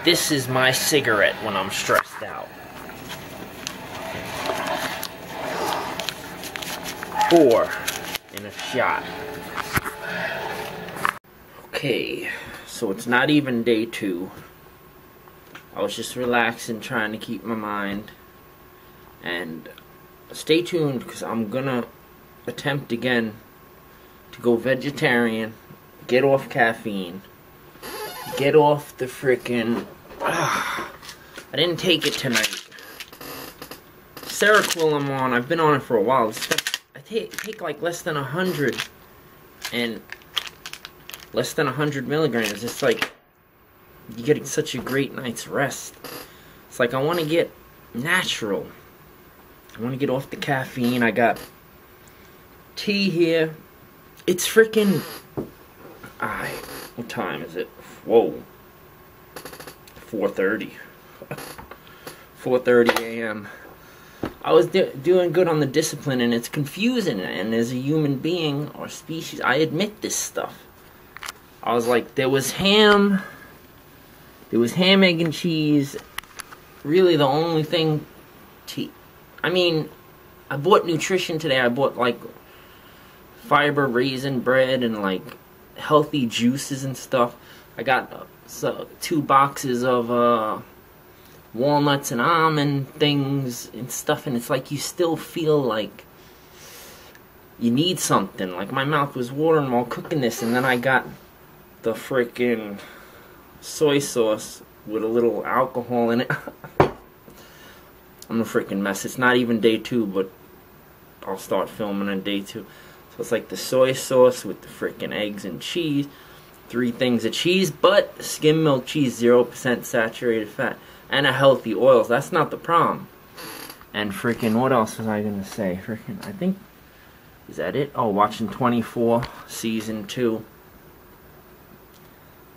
This is my cigarette when I'm stressed out. 4 in a shot. Okay, so it's not even day 2. I was just relaxing, trying to keep my mind. And stay tuned, because I'm gonna attempt again to go vegetarian, get off caffeine, get off the frickin'... I didn't take it tonight. Seroquel I'm on, I've been on it for a while. I take like less than 100, and less than 100 milligrams. It's like you're getting such a great night's rest. It's like I want to get natural. I want to get off the caffeine. I got tea here. It's freaking... what time is it? Whoa. 4:30. 4:30 a.m. I was doing good on the discipline, and it's confusing. And as a human being or species, I admit this stuff. I was like, there was ham, egg, and cheese. Really, the only thing. I mean, I bought nutrition today. I bought like fiber raisin bread and like healthy juices and stuff. I got 2 boxes of walnuts and almond things and stuff, and it's like you still feel like you need something. Like my mouth was watering while cooking this, and then I got the freaking soy sauce with a little alcohol in it. I'm a freaking mess. It's not even day 2, but I'll start filming on day 2. So it's like the soy sauce with the freaking eggs and cheese, 3 things of cheese, but skim milk cheese, 0% saturated fat, and a healthy oils. That's not the problem. And freaking, what else was I gonna say? Freaking, I think, is that it? Oh, watching 24 season 2.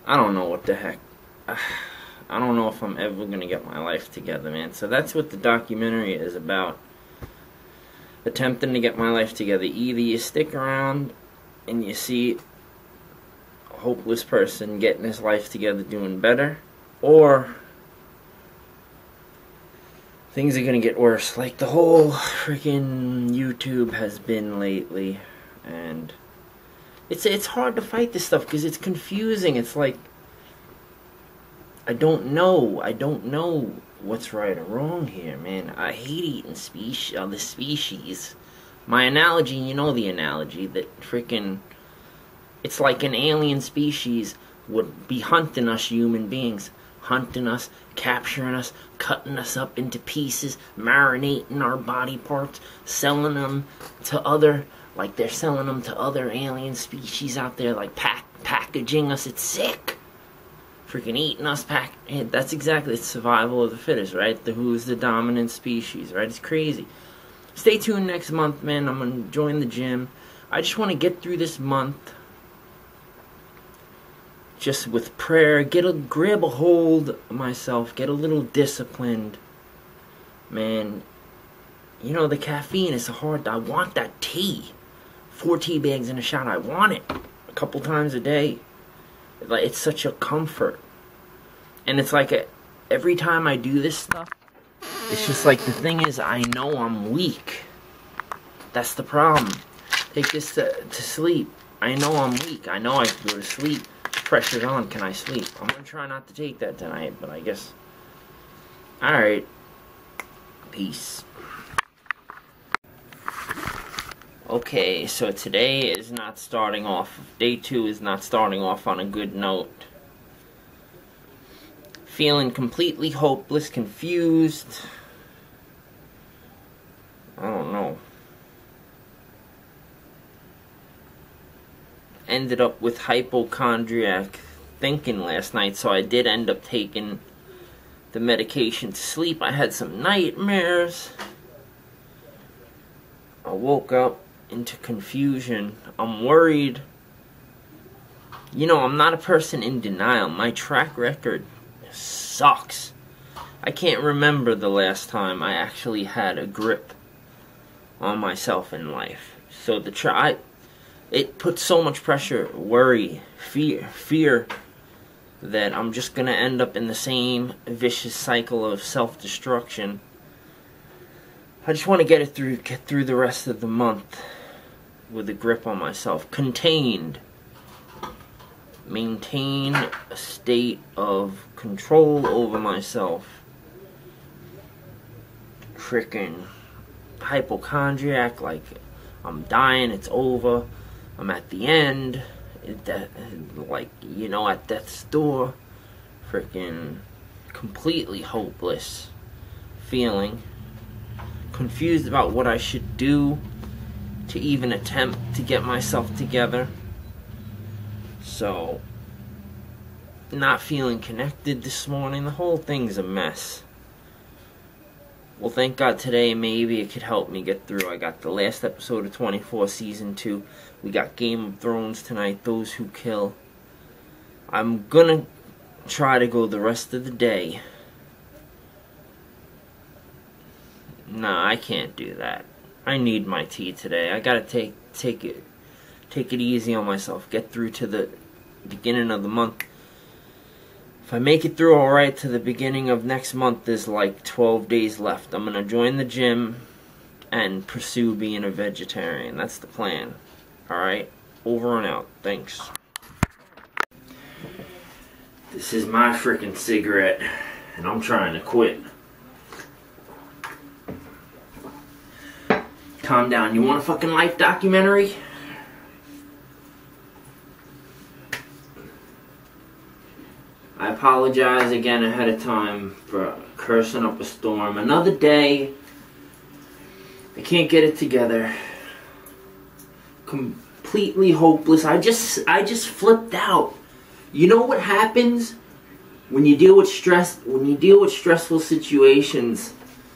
I don't know what the heck. I don't know if I'm ever gonna get my life together, man. So that's what the documentary is about. Attempting to get my life together. Either you stick around and you see a hopeless person getting his life together, doing better, or things are gonna get worse, like the whole freaking YouTube has been lately. And it's hard to fight this stuff because it's confusing. It's like I don't know what's right or wrong here, man. I hate eating the species. My analogy, you know the analogy, that freaking, it's like an alien species would be hunting us human beings. Hunting us, capturing us, cutting us up into pieces, marinating our body parts, selling them to other, like they're selling them to other alien species out there, like packaging us. It's sick. Freaking eating us, that's exactly, it's survival of the fittest, right? Who's the dominant species, right? It's crazy. Stay tuned next month, man. I'm gonna join the gym. I just want to get through this month just with prayer, grab a hold of myself, get a little disciplined, man. You know, the caffeine is hard. I want that tea. 4 tea bags in a shot. I want it a couple times a day. Like, it's such a comfort. And it's like every time I do this stuff, it's just like, the thing is, I know I'm weak. That's the problem. Take this to sleep. I know I'm weak. I know I can go to sleep. Pressure's on. Can I sleep? I'm going to try not to take that tonight, but I guess. Alright. Peace. Okay, so today is not starting off, day 2 is not starting off on a good note. Feeling completely hopeless, confused. I don't know. Ended up with hypochondriac thinking last night, so I did end up taking the medication to sleep. I had some nightmares. I woke up into confusion. I'm worried. You know, I'm not a person in denial. My track record sucks. I can't remember the last time I actually had a grip on myself in life. So it puts so much pressure, worry, fear that I'm just gonna end up in the same vicious cycle of self-destruction. I just want to get through the rest of the month with a grip on myself. Contained. Maintain a state of control over myself. Freaking hypochondriac, like I'm dying, it's over, I'm at the end, like, you know, at death's door. Freaking completely hopeless feeling. Confused about what I should do to even attempt to get myself together. So, not feeling connected this morning. The whole thing's a mess. Well, thank God today maybe it could help me get through. I got the last episode of 24 Season 2. We got Game of Thrones tonight, Those Who Kill. I'm gonna try to go the rest of the day. Nah, I can't do that. I need my tea today. I gotta take it easy on myself. Get through to the beginning of the month. If I make it through alright to the beginning of next month, there's like 12 days left. I'm gonna join the gym and pursue being a vegetarian. That's the plan. Alright? Over and out. Thanks. This is my freaking cigarette, and I'm trying to quit. Calm down. You want a fucking life documentary? I apologize again ahead of time for cursing up a storm. Another day. I can't get it together. Completely hopeless. I just flipped out. You know what happens when you deal with stress? When you deal with stressful situations,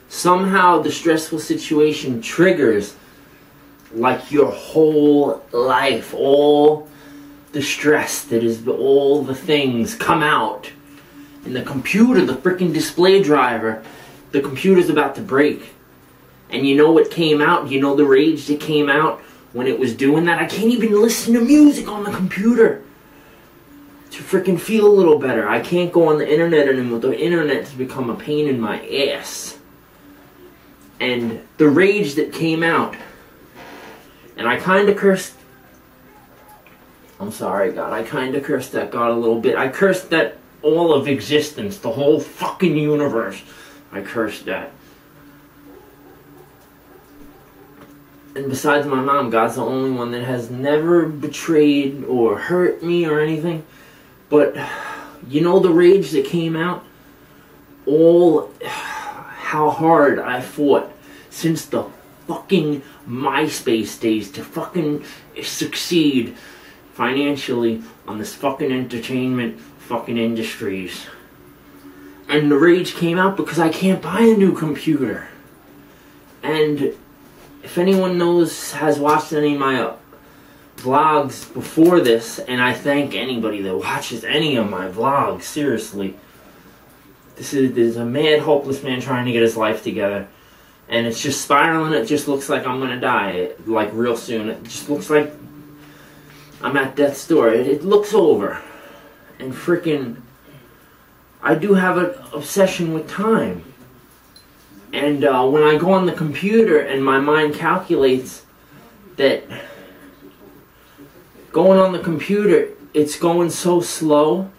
somehow the stressful situation triggers like your whole life. All the stress that is, all the things come out. And the computer, the freaking display driver, the computer's about to break. And you know what came out? You know the rage that came out when it was doing that? I can't even listen to music on the computer to freaking feel a little better. I can't go on the internet anymore. The internet's become a pain in my ass. And the rage that came out, and I kind of cursed. I'm sorry, God. I kind of cursed that God a little bit. I cursed that all of existence, the whole fucking universe. I cursed that. And besides my mom, God's the only one that has never betrayed or hurt me or anything. But, you know the rage that came out? All how hard I fought since the fucking MySpace days to fucking succeed financially on this fucking entertainment fucking industries. And the rage came out because I can't buy a new computer. And if anyone has watched any of my vlogs before this, and I thank anybody that watches any of my vlogs, seriously. This is a mad, hopeless man trying to get his life together. And it's just spiraling. It just looks like I'm gonna die, like, real soon. It just looks like I'm at death's door. It looks over. And freaking, I do have an obsession with time. And when I go on the computer and my mind calculates that going on the computer, it's going so slow,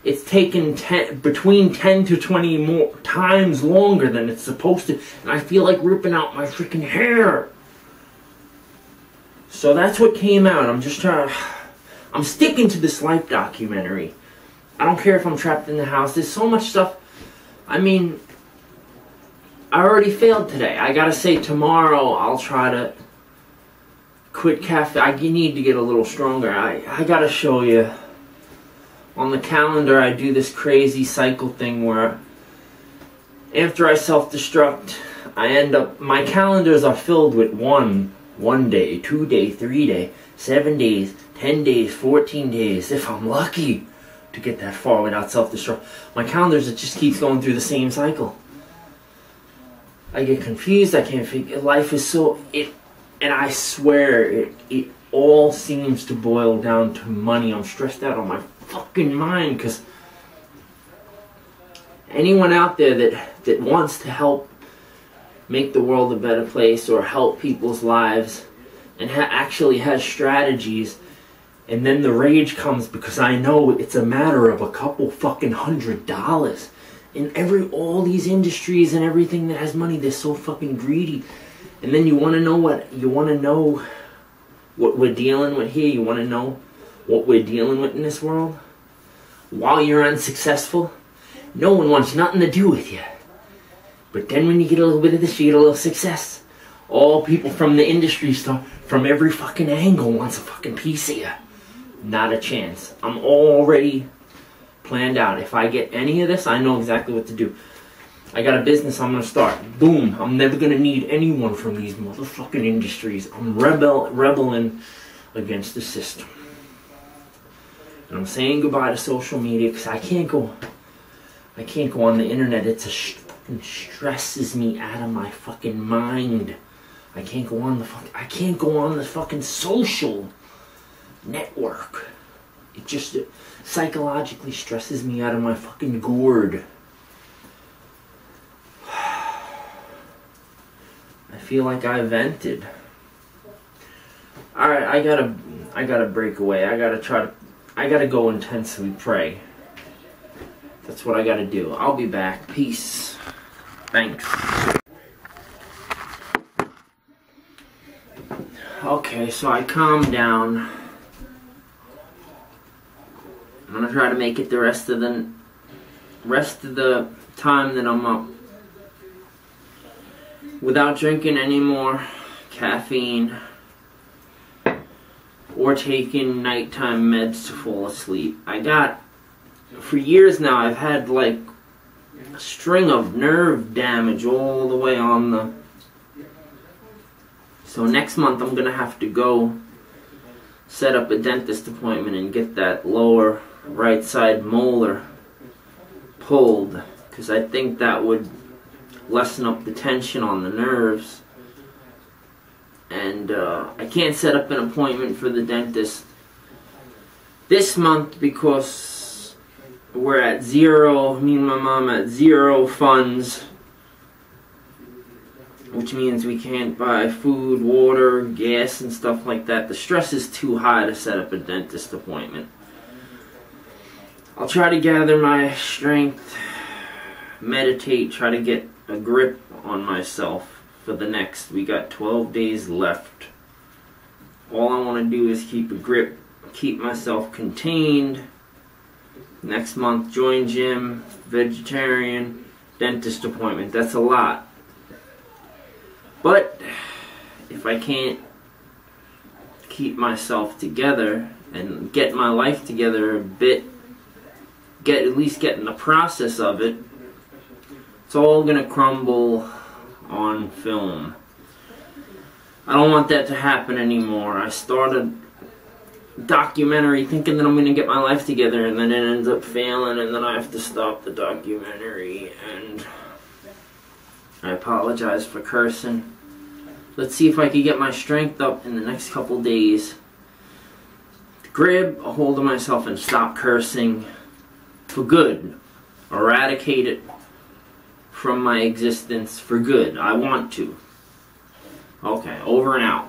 it's taken between 10 to 20 more times longer than it's supposed to. And I feel like ripping out my freaking hair. So that's what came out. I'm sticking to this life documentary. I don't care if I'm trapped in the house. There's so much stuff. I mean, I already failed today. I gotta say, tomorrow I'll try to quit caffeine. I need to get a little stronger. I gotta show you. On the calendar, I do this crazy cycle thing where after I self-destruct, I end up, my calendars are filled with one day, 2 day, 3 day, 7 days, 10 days, 14 days, if I'm lucky to get that far without self-destruct. My calendars, it just keeps going through the same cycle. I get confused, I can't figure, life is so, and I swear, it all seems to boil down to money. I'm stressed out on my fucking mind because anyone out there that wants to help make the world a better place or help people's lives and actually has strategies, and then the rage comes because I know it's a matter of a couple fucking $100. In all these industries and everything that has money, they're so fucking greedy. And then you want to know what we're dealing with here. You want to know what we're dealing with in this world. While you're unsuccessful, no one wants nothing to do with you. But then when you get a little bit of this, you get a little success. All people from the industry stuff, from every fucking angle, wants a fucking piece of you. Not a chance. I'm already planned out. If I get any of this, I know exactly what to do. I got a business I'm going to start. Boom. I'm never going to need anyone from these motherfucking industries. I'm rebelling against the system. And I'm saying goodbye to social media because I can't go on the internet. It stresses me out of my fucking mind. I can't go on the fucking social network. It just psychologically stresses me out of my fucking gourd. I feel like I vented. Alright, I gotta break away. I gotta go intensely pray. That's what I gotta do. I'll be back. Peace. Thanks. Okay, so I calmed down. I'm gonna try to make it the rest of the time that I'm up without drinking any more caffeine or taking nighttime meds to fall asleep. For years now, I've had like a string of nerve damage all the way on the... So next month I'm gonna have to go set up a dentist appointment and get that lower right side molar pulled, because I think that would lessen up the tension on the nerves. And I can't set up an appointment for the dentist this month because we're at zero, me and my mom at zero funds, which means we can't buy food, water, gas, and stuff like that. The stress is too high to set up a dentist appointment. I'll try to gather my strength, meditate, try to get a grip on myself for the next. We got 12 days left. All I want to do is keep a grip, keep myself contained. Next month, join gym, vegetarian, dentist appointment. That's a lot. But if I can't keep myself together and get my life together a bit, at least get in the process of it, it's all gonna crumble on film. I don't want that to happen anymore. I started a documentary thinking that I'm gonna get my life together, and then it ends up failing, and then I have to stop the documentary, and I apologize for cursing. Let's see if I can get my strength up in the next couple days. Grab a hold of myself and stop cursing for good. Eradicate it from my existence for good. I want to. Okay, over and out.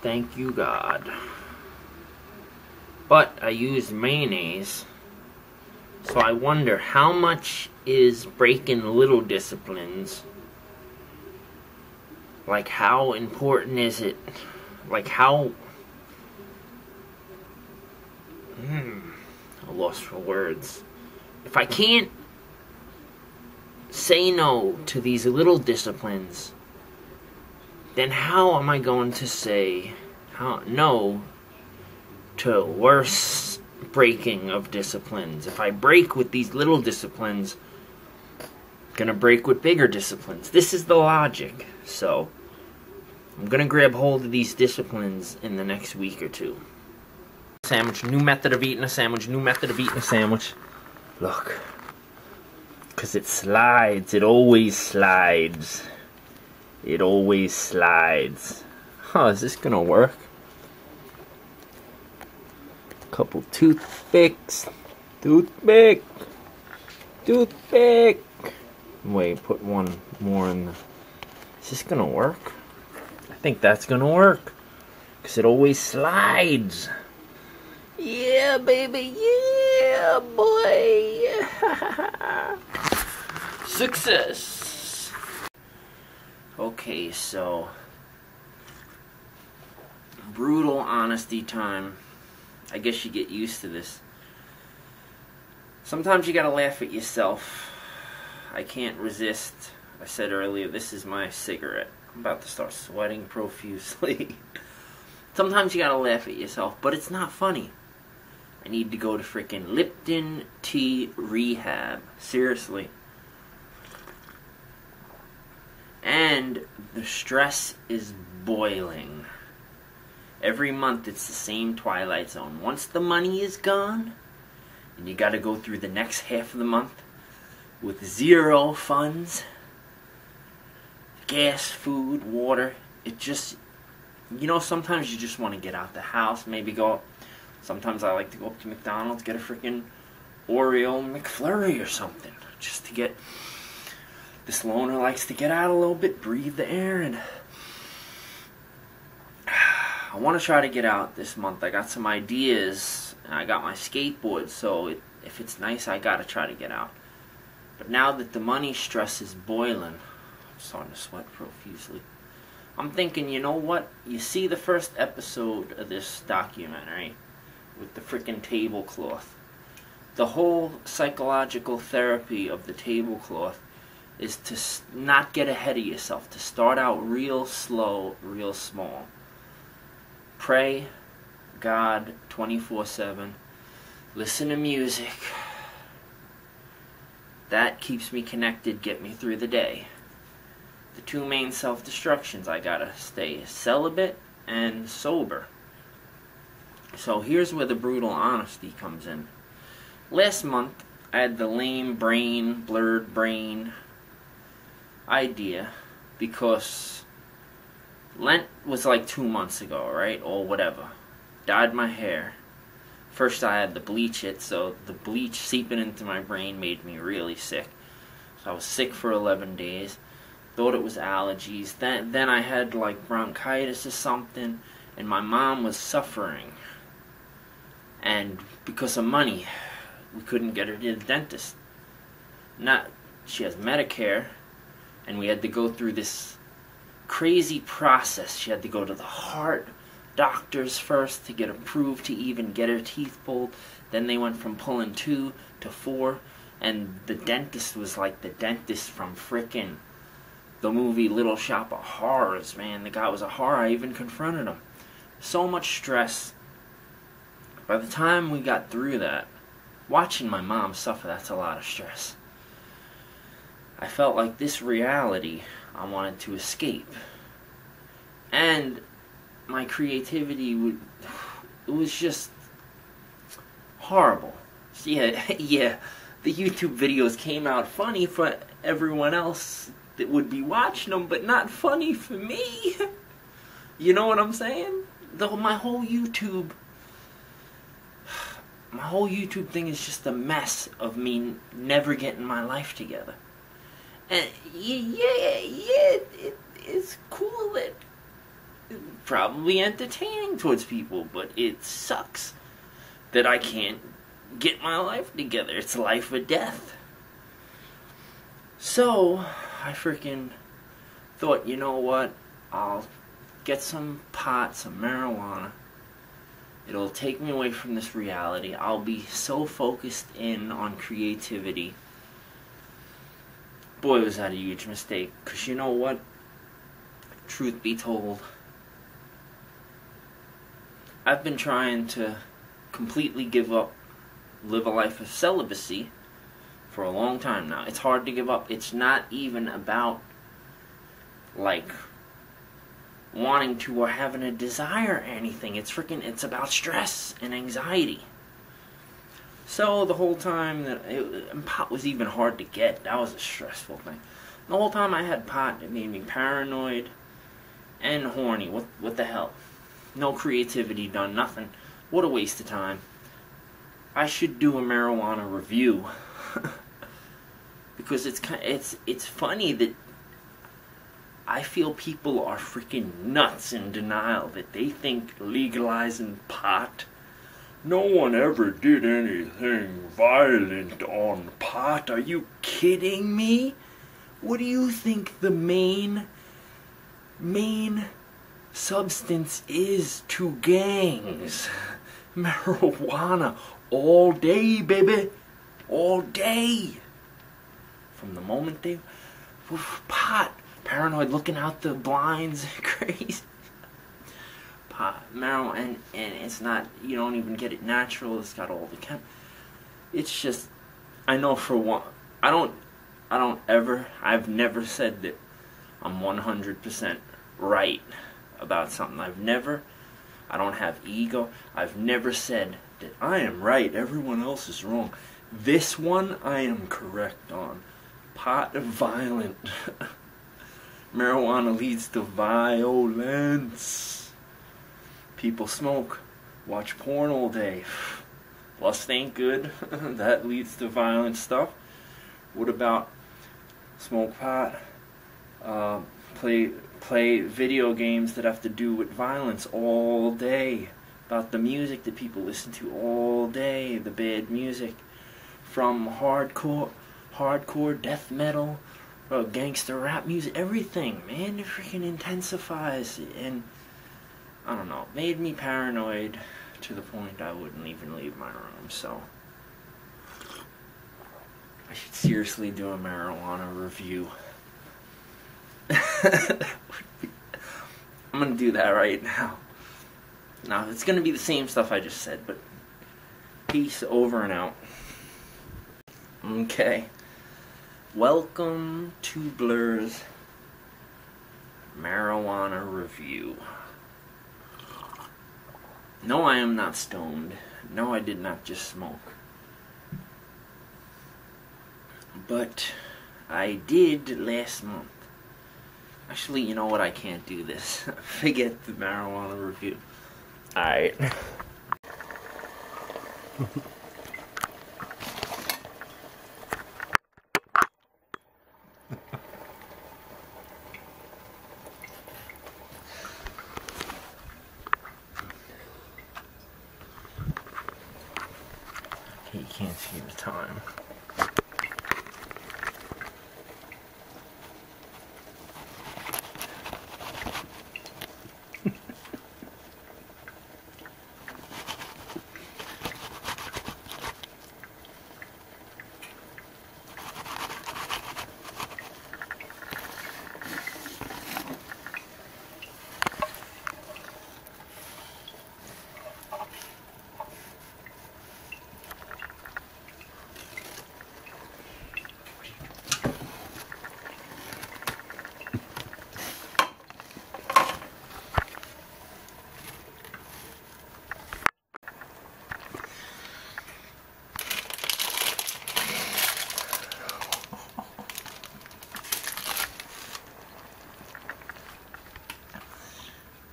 Thank you, God. But I use mayonnaise, so I wonder how much is breaking little disciplines. Like, how important is it? Like, how... I'm lost for words. If I can't say no to these little disciplines, then how am I going to say no to worse breaking of disciplines? If I break with these little disciplines, I'm gonna break with bigger disciplines. This is the logic. So I'm gonna grab hold of these disciplines in the next week or two. Sandwich, new method of eating a sandwich, new method of eating a sandwich. Look, because it slides, it always slides. It always slides. Huh, is this gonna work? Couple toothpicks. Toothpick! Toothpick! Wait, put one more in the... Is this gonna work? I think that's gonna work. Because it always slides. Yeah, baby, yeah, boy! Success! Okay, so... brutal honesty time. I guess you get used to this. Sometimes you gotta laugh at yourself. I can't resist. I said earlier, this is my cigarette. I'm about to start sweating profusely. Sometimes you gotta laugh at yourself, but it's not funny. I need to go to freaking Lipton tea rehab. Seriously. And the stress is boiling. Every month it's the same Twilight Zone. Once the money is gone, and you gotta go through the next half of the month with 0 funds, gas, food, water. It just, you know, sometimes you just want to get out the house, maybe go, sometimes I like to go up to McDonald's, get a freaking Oreo McFlurry or something, just to get, this loner likes to get out a little bit, breathe the air, and I want to try to get out this month. I got some ideas, and I got my skateboard, so if it's nice, I gotta try to get out. But now that the money stress is boiling, I'm starting to sweat profusely. I'm thinking, you know what? You see the first episode of this documentary with the frickin' tablecloth. The whole psychological therapy of the tablecloth is to not get ahead of yourself, to start out real slow, real small. Pray, God, 24/7. Listen to music. That keeps me connected, get me through the day. The 2 main self-destructions, I gotta stay celibate and sober. So here's where the brutal honesty comes in. Last month, I had the lame brain, blurred brain idea because Lent was like 2 months ago, right? Or whatever. Dyed my hair. First I had to bleach it, so the bleach seeping into my brain made me really sick. So I was sick for 11 days. Thought it was allergies. Then I had like bronchitis or something, and my mom was suffering. And because of money, we couldn't get her to the dentist. She has Medicare, and we had to go through this crazy process. She had to go to the heart doctors first to get approved to even get her teeth pulled. Then they went from pulling 2 to 4, and the dentist was like the dentist from frickin' the movie Little Shop of Horrors, man. The guy was a horror. I even confronted him. So much stress. By the time we got through that, watching my mom suffer, that's a lot of stress. I felt like this reality I wanted to escape. And my creativity it was just horrible. Yeah, the YouTube videos came out funny for everyone else that would be watching them, but not funny for me. You know what I'm saying? My whole YouTube thing is just a mess of me never getting my life together. And it's cool that probably entertaining towards people, but it sucks that I can't get my life together. It's life or death. So I freaking thought, you know what? I'll get some pot, some marijuana. It'll take me away from this reality. I'll be so focused in on creativity. Boy, was that a huge mistake. Because you know what? Truth be told, I've been trying to completely give up, live a life of celibacy for a long time now. It's hard to give up. It's not even about, like, wanting to or having a desire or anything. It's about stress and anxiety. So the whole time and pot was even hard to get. That was a stressful thing. The whole time I had pot, it made me paranoid and horny. What the hell? No creativity done, nothing. What a waste of time. I should do a marijuana review. Because it's funny that I feel people are freaking nuts in denial that they think legalizing pot. No one ever did anything violent on pot. Are you kidding me? What do you think the main substance is to gangs? Marijuana. All day, baby. All day. From the moment they... pot. Paranoid, looking out the blinds. Crazy. Pot. Marijuana. And it's not... You don't even get it natural. It's got all the it's just... I know for one... I've never said that I'm 100% right about something. I don't have ego. I've never said that I am right, everyone else is wrong. This one I am correct on. Pot violent. Marijuana leads to violence. People smoke, watch porn all day. Lust ain't good. That leads to violent stuff. What about smoke pot, play video games that have to do with violence all day, about the music that people listen to all day, the bad music, from hardcore death metal, gangster rap music, everything, man, it freaking intensifies, and I don't know, made me paranoid to the point I wouldn't even leave my room. So I should seriously do a marijuana review. I'm gonna do that right now. Now, it's gonna be the same stuff I just said, but peace, over and out. Okay. Welcome to Blur's marijuana review. No, I am not stoned. No, I did not just smoke. But I did last month. Actually, you know what? I can't do this. Forget the marijuana review. Alright. Okay, you can't see the time.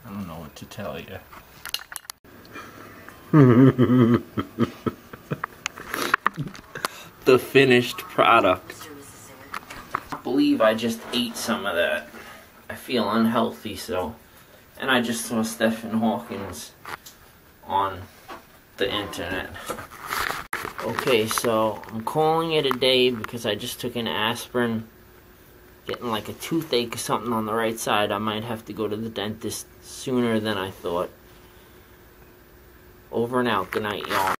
I don't know what to tell you. The finished product. I believe I just ate some of that. I feel unhealthy, so. And I just saw Stephen Hawking's on the internet. Okay, so I'm calling it a day because I just took an aspirin. Getting like a toothache or something on the right side. I might have to go to the dentist sooner than I thought. Over and out. Good night, y'all.